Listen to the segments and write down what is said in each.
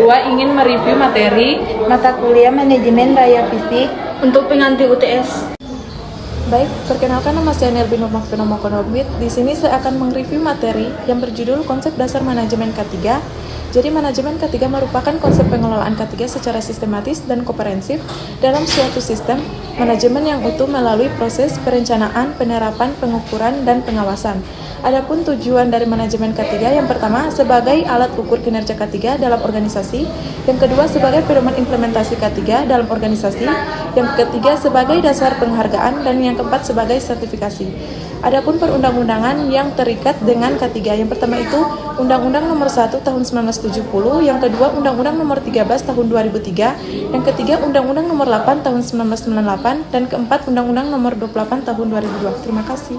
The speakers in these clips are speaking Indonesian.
kedua ingin mereview materi mata kuliah manajemen raya fisik untuk pengganti UTS. Baik, perkenalkan nama saya Nerbi Nurmahfenomokonorbit. Di sini saya akan mereview materi yang berjudul Konsep Dasar Manajemen K3. Jadi manajemen K3 merupakan konsep pengelolaan K3 secara sistematis dan komprehensif dalam suatu sistem manajemen yang utuh melalui proses perencanaan, penerapan, pengukuran, dan pengawasan. Adapun tujuan dari manajemen K3 yang pertama sebagai alat ukur kinerja K3 dalam organisasi, yang kedua sebagai pedoman implementasi K3 dalam organisasi, yang ketiga sebagai dasar penghargaan, dan yang keempat sebagai sertifikasi. Adapun perundang-undangan yang terikat dengan K3, yang pertama itu Undang-Undang Nomor 1 Tahun 1970, yang kedua Undang-Undang Nomor 13 Tahun 2003, yang ketiga Undang-Undang Nomor 8 Tahun 1998, dan keempat Undang-Undang Nomor 28 Tahun 2002. Terima kasih.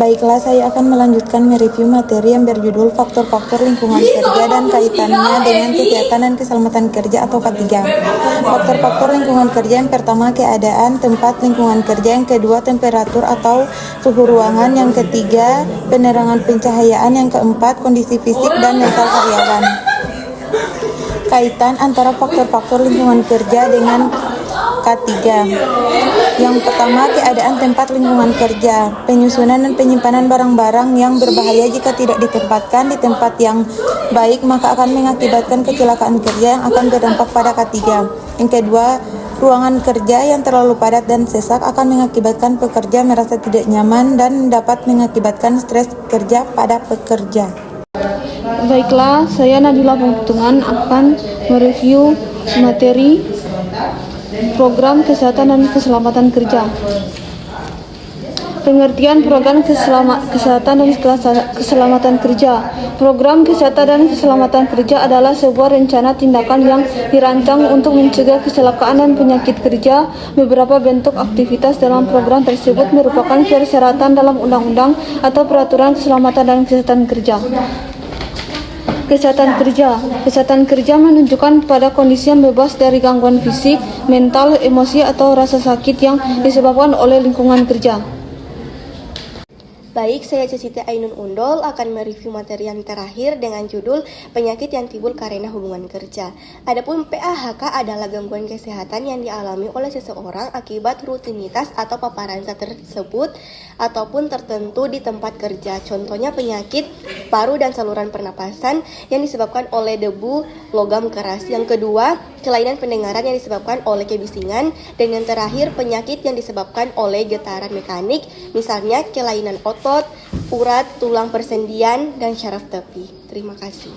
Baiklah, saya akan melanjutkan mereview materi yang berjudul Faktor-faktor lingkungan kerja dan kaitannya dengan kesehatan dan keselamatan kerja atau K3. Faktor-faktor lingkungan kerja yang pertama keadaan tempat lingkungan kerja, yang kedua temperatur atau suhu ruangan, yang ketiga penerangan pencahayaan, yang keempat kondisi fisik dan mental karyawan. Kaitan antara faktor-faktor lingkungan kerja dengan K3. Yang pertama, keadaan tempat lingkungan kerja. Penyusunan dan penyimpanan barang-barang yang berbahaya jika tidak ditempatkan di tempat yang baik maka akan mengakibatkan kecelakaan kerja yang akan berdampak pada K3. Yang kedua, ruangan kerja yang terlalu padat dan sesak akan mengakibatkan pekerja merasa tidak nyaman dan dapat mengakibatkan stres kerja pada pekerja. Baiklah, saya Nadila Penghitungan akan mereview materi Program Kesehatan dan Keselamatan Kerja. Pengertian program kesehatan dan keselamatan kerja. Program kesehatan dan keselamatan kerja adalah sebuah rencana tindakan yang dirancang untuk mencegah kecelakaan dan penyakit kerja. Beberapa bentuk aktivitas dalam program tersebut merupakan persyaratan dalam undang-undang atau peraturan keselamatan dan kesehatan kerja. Kesehatan kerja. Kesehatan kerja menunjukkan pada kondisi yang bebas dari gangguan fisik, mental, emosi, atau rasa sakit yang disebabkan oleh lingkungan kerja. Baik, saya Ceciti Ainun Undol akan mereview materi yang terakhir dengan judul Penyakit yang timbul karena hubungan kerja. Adapun PAHK adalah gangguan kesehatan yang dialami oleh seseorang akibat rutinitas atau paparan zat tersebut ataupun tertentu di tempat kerja. Contohnya penyakit paru dan saluran pernapasan yang disebabkan oleh debu logam keras. Yang kedua, kelainan pendengaran yang disebabkan oleh kebisingan. Dan yang terakhir, penyakit yang disebabkan oleh getaran mekanik, misalnya kelainan otot, urat, tulang persendian, dan syaraf tepi. Terima kasih.